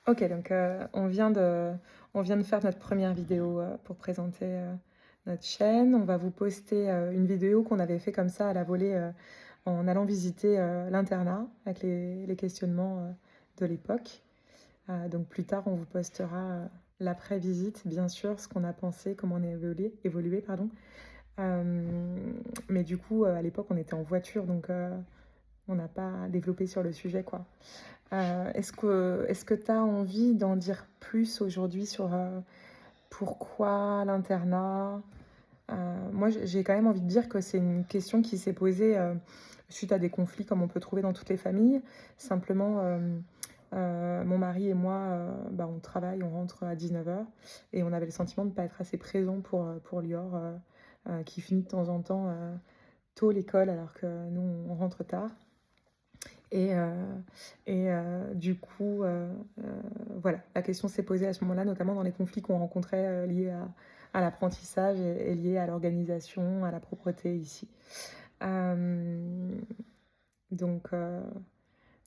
OK, donc on vient de faire notre première vidéo, pour présenter, notre chaîne. On va vous poster, une vidéo qu'on avait fait comme ça à la volée, en allant visiter, l'internat avec les questionnements, de l'époque. Donc plus tard, on vous postera, l'après-visite, bien sûr, ce qu'on a pensé, comment on a évolué, pardon. Mais du coup, à l'époque, on était en voiture, donc on n'a pas développé sur le sujet, quoi. Est-ce que tu as envie d'en dire plus aujourd'hui sur, pourquoi l'internat? Moi, j'ai quand même envie de dire que c'est une question qui s'est posée, suite à des conflits comme on peut trouver dans toutes les familles. Simplement, mon mari et moi, bah, on travaille, on rentre à 19 heures et on avait le sentiment de ne pas être assez présent pour Lior, qui finit de temps en temps, tôt l'école alors que nous, on rentre tard. Et, du coup, voilà, la question s'est posée à ce moment-là, notamment dans les conflits qu'on rencontrait, liés à l'apprentissage et liés à l'organisation, à la propreté ici. Hem, donc heu,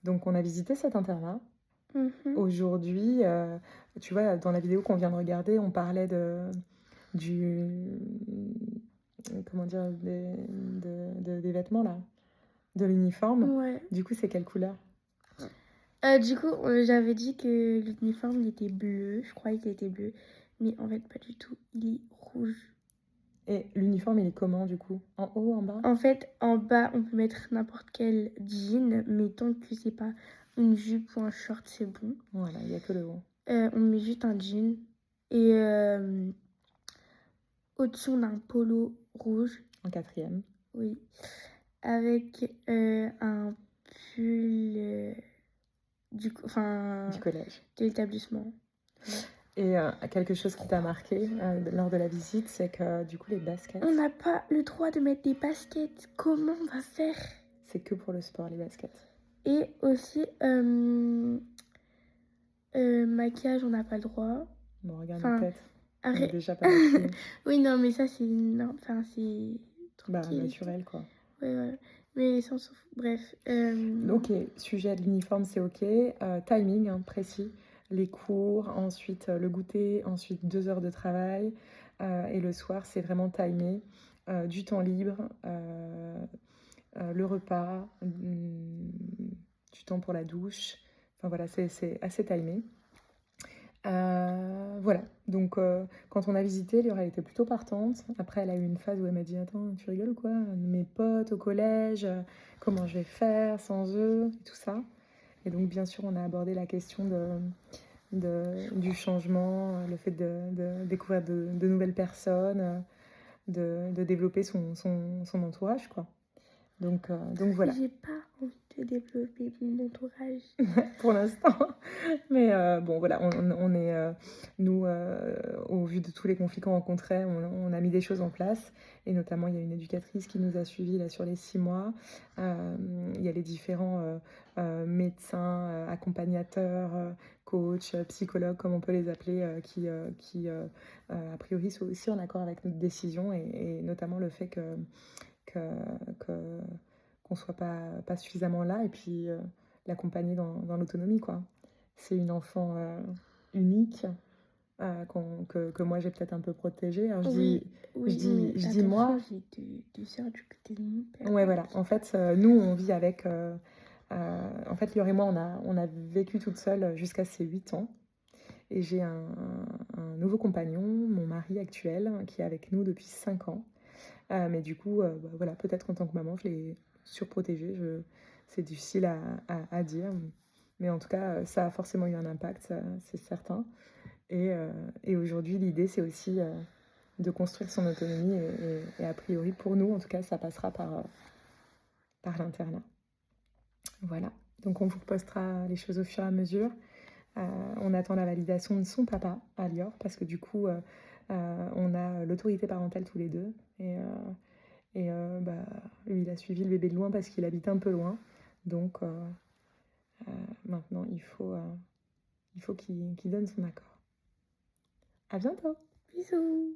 donc on a visité cet internat. Mmh. Aujourd'hui, tu vois, dans la vidéo qu'on vient de regarder, on parlait du comment dire? Des vêtements là, de l'uniforme. Ouais. Du coup, c'est quelle couleur? Du coup, j'avais dit que l'uniforme, il était bleu, je croyais qu'il était bleu, mais en fait, pas du tout, il est rouge. Et l'uniforme, il est comment du coup? En haut, en bas? En fait, en bas, on peut mettre n'importe quel jean, mais tant que c'est pas une jupe ou un short, c'est bon. Voilà, il y a que le haut. On met juste un jean et au-dessus, on a un polo rouge, En quatrième. oui, avec, un pull, Du collège. de l'établissement. Voilà. Et quelque chose qui t'a marqué, lors de la visite, c'est que du coup les On baskets, n'a pas le droit de mettre des baskets. Comment on va faire? c'est que pour le sport, les baskets. Et aussi, maquillage, on n'a pas le droit. Bon, regarde nos Enfin, têtes, on est arrête. déjà pas maquillés. Oui, non, mais ça, c'est non, enfin, c'est Bah, tranquille et tout. naturel quoi. Ouais, voilà. Mais ça, on s'en fout. Bref, OK, sujet de l'uniforme, c'est OK. Timing, hein, précis. Les cours, ensuite, le goûter, ensuite 2 heures de travail, et le soir, c'est vraiment timé. Du temps libre, le repas, du temps pour la douche. Enfin voilà, c'est assez timé. Voilà, donc quand on a visité, Laura, elle était plutôt partante. Après, elle a eu une phase où elle m'a dit: «Attends, tu rigoles ou quoi? Mes potes au collège, comment je vais faire sans eux?» et tout ça. Et donc bien sûr, on a abordé la question du changement, le fait de découvrir de nouvelles personnes, de développer son entourage, quoi. Donc voilà. j'ai pas envie de développer mon entourage. Pour l'instant. Mais bon, voilà, on est, nous, au vu de tous les conflits qu'on rencontrait, on a mis des choses en place et notamment, il y a une éducatrice qui nous a suivis là sur les 6 mois. Il y a les différents, médecins, accompagnateurs, coachs, psychologues, comme on peut les appeler, qui, a priori, sont aussi en accord avec notre décision et notamment le fait que que qu'on soit pas suffisamment là et puis, l'accompagner dans l'autonomie, quoi. C'est une enfant, unique, que moi j'ai peut-être un peu protégée. Alors Oui, oui, mais je dis attention, moi, j'ai deux sœurs du côté de mon père, ouais, voilà. donc En fait, nous on vit avec, en fait, Lior et moi on a vécu toutes seules jusqu'à ses 8 ans et j'ai un nouveau compagnon, mon mari actuel, qui est avec nous depuis 5 ans. Mais du coup, bah, voilà, peut-être qu'en tant que maman, je l'ai surprotégé. C'est difficile à dire, mais en tout cas, ça a forcément eu un impact, ça, c'est certain. Et aujourd'hui, l'idée, c'est aussi, de construire son autonomie et a priori, pour nous, en tout cas, ça passera par l'internat. Voilà, donc on vous repostera les choses au fur et à mesure. Heu, on attend la validation de son papa à Lior parce que du coup, on a l'autorité parentale tous les 2 bah, lui, il a suivi le bébé de loin parce qu'il habite un peu loin. Donc maintenant, il faut qu'il donne son accord. À bientôt! bisous.